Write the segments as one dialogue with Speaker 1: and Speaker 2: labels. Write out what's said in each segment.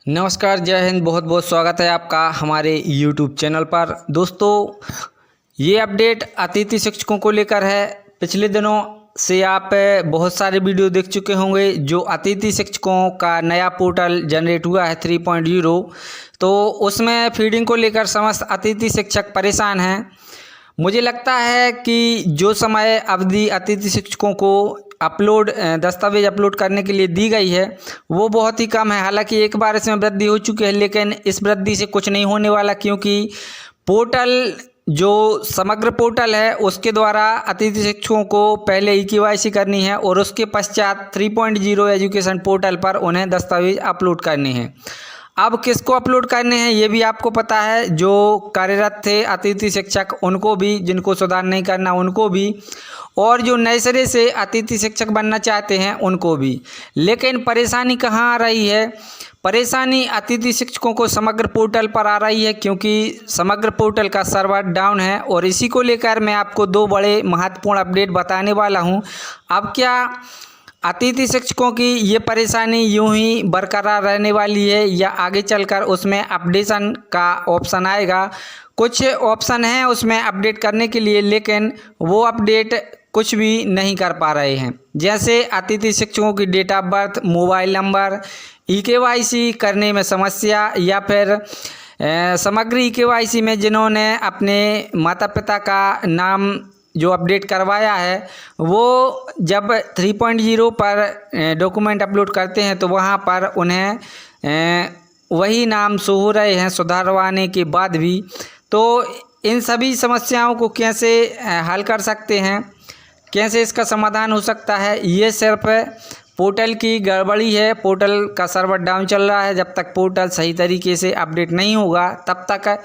Speaker 1: नमस्कार, जय हिंद। बहुत बहुत स्वागत है आपका हमारे YouTube चैनल पर। दोस्तों, ये अपडेट अतिथि शिक्षकों को लेकर है। पिछले दिनों से आप बहुत सारे वीडियो देख चुके होंगे। जो अतिथि शिक्षकों का नया पोर्टल जनरेट हुआ है 3.0, तो उसमें फीडिंग को लेकर समस्त अतिथि शिक्षक परेशान हैं। मुझे लगता है कि जो समय अवधि अतिथि शिक्षकों को दस्तावेज अपलोड करने के लिए दी गई है वो बहुत ही कम है। हालांकि एक बार इसमें वृद्धि हो चुकी है, लेकिन इस वृद्धि से कुछ नहीं होने वाला, क्योंकि पोर्टल जो समग्र पोर्टल है उसके द्वारा अतिथि शिक्षकों को पहले EKYC करनी है और उसके पश्चात 3.0 एजुकेशन पोर्टल पर उन्हें दस्तावेज अपलोड करने हैं। अब किसको अपलोड करने हैं ये भी आपको पता है। जो कार्यरत थे अतिथि शिक्षक उनको भी, जिनको सुधार नहीं करना उनको भी, और जो नए सिरे से अतिथि शिक्षक बनना चाहते हैं उनको भी। लेकिन परेशानी कहाँ आ रही है? परेशानी अतिथि शिक्षकों को समग्र पोर्टल पर आ रही है, क्योंकि समग्र पोर्टल का सर्वर डाउन है। और इसी को लेकर मैं आपको दो बड़े महत्वपूर्ण अपडेट बताने वाला हूं। अब क्या अतिथि शिक्षकों की ये परेशानी यूं ही बरकरार रहने वाली है या आगे चलकर उसमें अपडेशन का ऑप्शन आएगा? कुछ ऑप्शन हैं उसमें अपडेट करने के लिए, लेकिन वो अपडेट कुछ भी नहीं कर पा रहे हैं। जैसे अतिथि शिक्षकों की date of birth, mobile number, EKYC करने में समस्या, या फिर समग्र EKYC में जिन्होंने अपने माता पिता का नाम जो अपडेट करवाया है वो जब 3.0 पर डॉक्यूमेंट अपलोड करते हैं तो वहाँ पर उन्हें वही नाम शो हो रहे हैं सुधारवाने के बाद भी। तो इन सभी समस्याओं को कैसे हल कर सकते हैं, कैसे इसका समाधान हो सकता है? ये सिर्फ पोर्टल की गड़बड़ी है। पोर्टल का सर्वर डाउन चल रहा है। जब तक पोर्टल सही तरीके से अपडेट नहीं होगा तब तक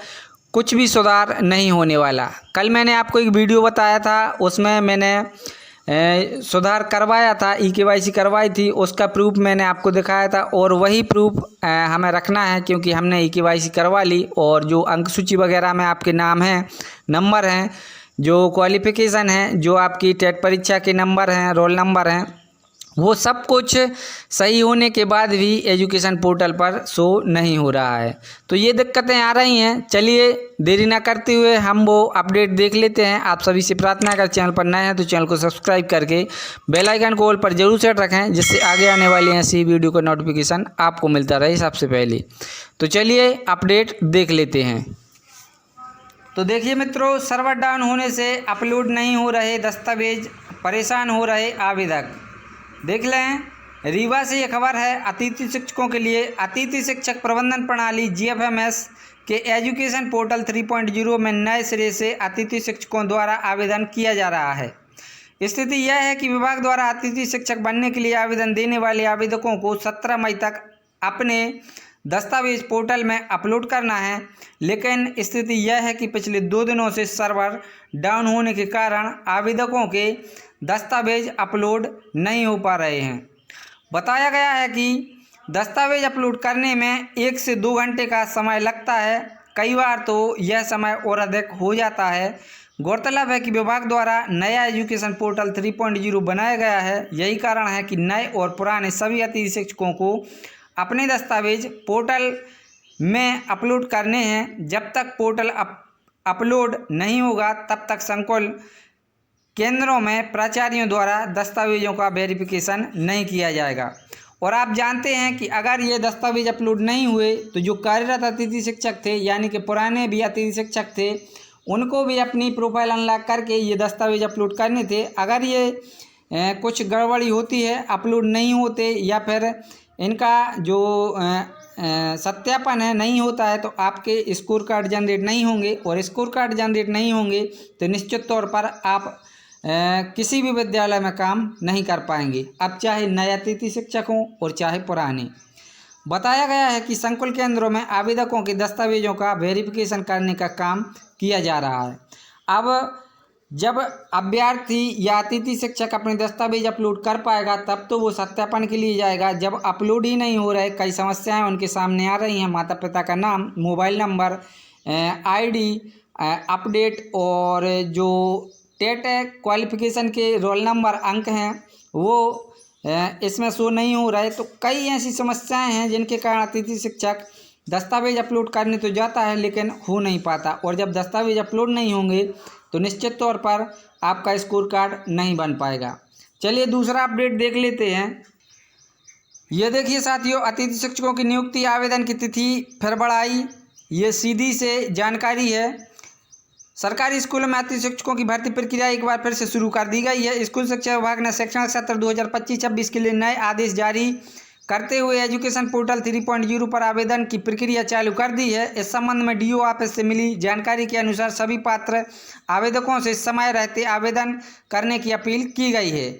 Speaker 1: कुछ भी सुधार नहीं होने वाला। कल मैंने आपको एक वीडियो बताया था, उसमें मैंने सुधार करवाया था, EKYC करवाई थी, उसका प्रूफ मैंने आपको दिखाया था। और वही प्रूफ हमें रखना है, क्योंकि हमने EKYC करवा ली। और जो अंक सूची वगैरह में आपके नाम हैं, नंबर हैं, जो क्वालिफ़िकेशन है, जो आपकी टेट परीक्षा के नंबर हैं, रोल नंबर हैं, वो सब कुछ सही होने के बाद भी एजुकेशन पोर्टल पर शो नहीं हो रहा है। तो ये दिक्कतें आ रही हैं। चलिए देरी ना करते हुए हम वो अपडेट देख लेते हैं। आप सभी से प्रार्थना अगर चैनल पर नए हैं तो चैनल को सब्सक्राइब करके बेल आइकन को ऑल पर जरूर सेट रखें, जिससे आगे आने वाली ऐसी वीडियो का नोटिफिकेशन आपको मिलता रहे सबसे पहले। तो चलिए अपडेट देख लेते हैं। तो देखिए मित्रों, सर्वर डाउन होने से अपलोड नहीं हो रहे दस्तावेज, परेशान हो रहे आवेदक। देख लें, रीवा से ये खबर है अतिथि शिक्षकों के लिए। अतिथि शिक्षक प्रबंधन प्रणाली GFMS के एजुकेशन पोर्टल 3.0 में नए सिरे से अतिथि शिक्षकों द्वारा आवेदन किया जा रहा है। स्थिति यह है कि विभाग द्वारा अतिथि शिक्षक बनने के लिए आवेदन देने वाले आवेदकों को 17 मई तक अपने दस्तावेज पोर्टल में अपलोड करना है। लेकिन स्थिति यह है कि पिछले 2 दिनों से सर्वर डाउन होने के कारण आवेदकों के दस्तावेज अपलोड नहीं हो पा रहे हैं। बताया गया है कि दस्तावेज अपलोड करने में 1 से 2 घंटे का समय लगता है। कई बार तो यह समय और अधिक हो जाता है। गौरतलब है कि विभाग द्वारा नया एजुकेशन पोर्टल 3.0 बनाया गया है। यही कारण है कि नए और पुराने सभी अतिथि शिक्षकों को अपने दस्तावेज पोर्टल में अपलोड करने हैं। जब तक पोर्टल अपलोड नहीं होगा तब तक संकुल केंद्रों में प्राचार्यों द्वारा दस्तावेजों का वेरिफिकेशन नहीं किया जाएगा। और आप जानते हैं कि अगर ये दस्तावेज अपलोड नहीं हुए तो जो कार्यरत अतिथि शिक्षक थे, यानी कि पुराने भी अतिथि शिक्षक थे, उनको भी अपनी प्रोफाइल अनलॉक करके ये दस्तावेज अपलोड करने थे। अगर ये कुछ गड़बड़ी होती है, अपलोड नहीं होते, या फिर इनका जो सत्यापन है नहीं होता है, तो आपके स्कोर कार्ड जनरेट नहीं होंगे। और स्कोर कार्ड जनरेट नहीं होंगे तो निश्चित तौर पर आप किसी भी विद्यालय में काम नहीं कर पाएंगे, अब चाहे नए अतिथि शिक्षक हों और चाहे पुराने। बताया गया है कि संकुल केंद्रों में आवेदकों के दस्तावेजों का वेरिफिकेशन करने का काम किया जा रहा है। अब जब अभ्यर्थी या अतिथि शिक्षक अपने दस्तावेज अपलोड कर पाएगा तब तो वो सत्यापन के लिए जाएगा। जब अपलोड ही नहीं हो रहे, कई समस्याएं उनके सामने आ रही हैं। माता पिता का नाम, मोबाइल नंबर, ID अपडेट, और जो टेट क्वालिफिकेशन के रोल नंबर अंक हैं वो इसमें शो नहीं हो रहा है। तो कई ऐसी समस्याएं हैं जिनके कारण अतिथि शिक्षक दस्तावेज अपलोड करने तो जाता है लेकिन हो नहीं पाता, और जब दस्तावेज अपलोड नहीं होंगे तो निश्चित तौर पर आपका स्कोर कार्ड नहीं बन पाएगा। चलिए दूसरा अपडेट देख लेते हैं। ये देखिए साथियों, अतिथि शिक्षकों की नियुक्ति आवेदन की तिथि फिर बढ़ाई। ये सीधी से जानकारी है। सरकारी स्कूलों में अतिथि शिक्षकों की भर्ती प्रक्रिया एक बार फिर से शुरू कर दी गई है। स्कूल शिक्षा विभाग ने शैक्षणिक सत्र 2025-26 के लिए नए आदेश जारी करते हुए एजुकेशन पोर्टल 3.0 पर आवेदन की प्रक्रिया चालू कर दी है। इस संबंध में डीओ ऑफिस से मिली जानकारी के अनुसार सभी पात्र आवेदकों से समय रहते आवेदन करने की अपील की गई है।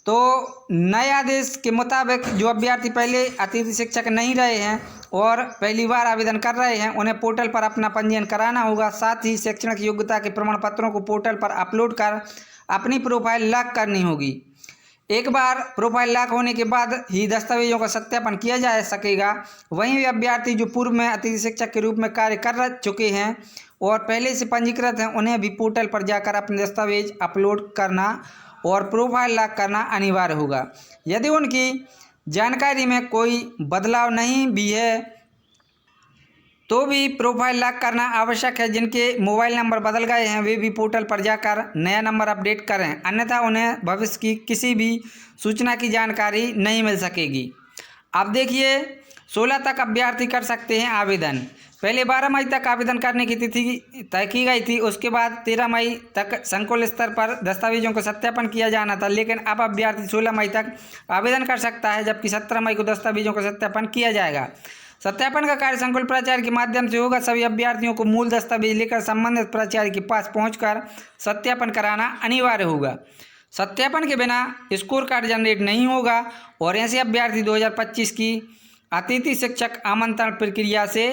Speaker 1: तो नए आदेश के मुताबिक जो अभ्यर्थी पहले अतिथि शिक्षक नहीं रहे हैं और पहली बार आवेदन कर रहे हैं, उन्हें पोर्टल पर अपना पंजीयन कराना होगा। साथ ही शैक्षणिक योग्यता के प्रमाण पत्रों को पोर्टल पर अपलोड कर अपनी प्रोफाइल लॉक करनी होगी। एक बार प्रोफाइल लॉक होने के बाद ही दस्तावेजों का सत्यापन किया जा सकेगा। वहीं वे अभ्यर्थी जो पूर्व में अतिथि शिक्षक के रूप में कार्य कर चुके हैं और पहले से पंजीकृत हैं, उन्हें भी पोर्टल पर जाकर अपने दस्तावेज अपलोड करना और प्रोफाइल लॉक करना अनिवार्य होगा। यदि उनकी जानकारी में कोई बदलाव नहीं भी है तो भी प्रोफाइल लॉक करना आवश्यक है। जिनके मोबाइल नंबर बदल गए हैं वे भी पोर्टल पर जाकर नया नंबर अपडेट करें, अन्यथा उन्हें भविष्य की किसी भी सूचना की जानकारी नहीं मिल सकेगी। अब देखिए 16 तक अभ्यर्थी कर सकते हैं आवेदन। पहले 12 मई तक आवेदन करने की तिथि तय की गई थी। उसके बाद 13 मई तक संकुल स्तर पर दस्तावेजों का सत्यापन किया जाना था, लेकिन अब अभ्यर्थी 16 मई तक आवेदन कर सकता है, जबकि 17 मई को दस्तावेजों का सत्यापन किया जाएगा। सत्यापन का कार्य संकुल प्राचार्य के माध्यम से होगा। सभी अभ्यर्थियों को मूल दस्तावेज लेकर संबंधित प्राचार्य के पास पहुंचकर सत्यापन कराना अनिवार्य होगा। सत्यापन के बिना स्कोर कार्ड जनरेट नहीं होगा और ऐसे अभ्यर्थी 2025 की अतिथि शिक्षक आमंत्रण प्रक्रिया से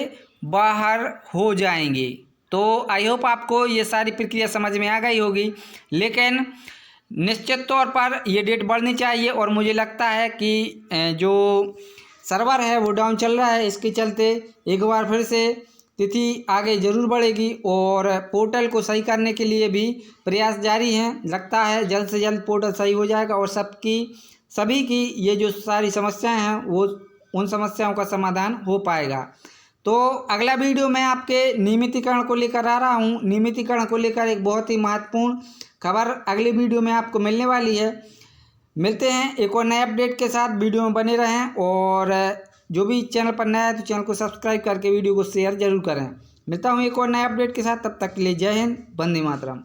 Speaker 1: बाहर हो जाएंगे। तो आई होप आपको ये सारी प्रक्रिया समझ में आ गई होगी, लेकिन निश्चित तौर पर ये डेट बढ़नी चाहिए। और मुझे लगता है कि जो सर्वर है वो डाउन चल रहा है, इसके चलते एक बार फिर से तिथि आगे ज़रूर बढ़ेगी और पोर्टल को सही करने के लिए भी प्रयास जारी हैं। लगता है जल्द से जल्द पोर्टल सही हो जाएगा और सभी की ये जो सारी समस्याएं हैं वो उन समस्याओं का समाधान हो पाएगा। तो अगला वीडियो मैं आपके नियमितीकरण को लेकर आ रहा हूँ। नियमितीकरण को लेकर एक बहुत ही महत्वपूर्ण खबर अगले वीडियो में आपको मिलने वाली है। मिलते हैं एक और नए अपडेट के साथ। वीडियो में बने रहें और जो भी चैनल पर नया है तो चैनल को सब्सक्राइब करके वीडियो को शेयर जरूर करें। मिलता हूँ एक और नए अपडेट के साथ, तब तक के लिए जय हिंद, वंदे मातरम।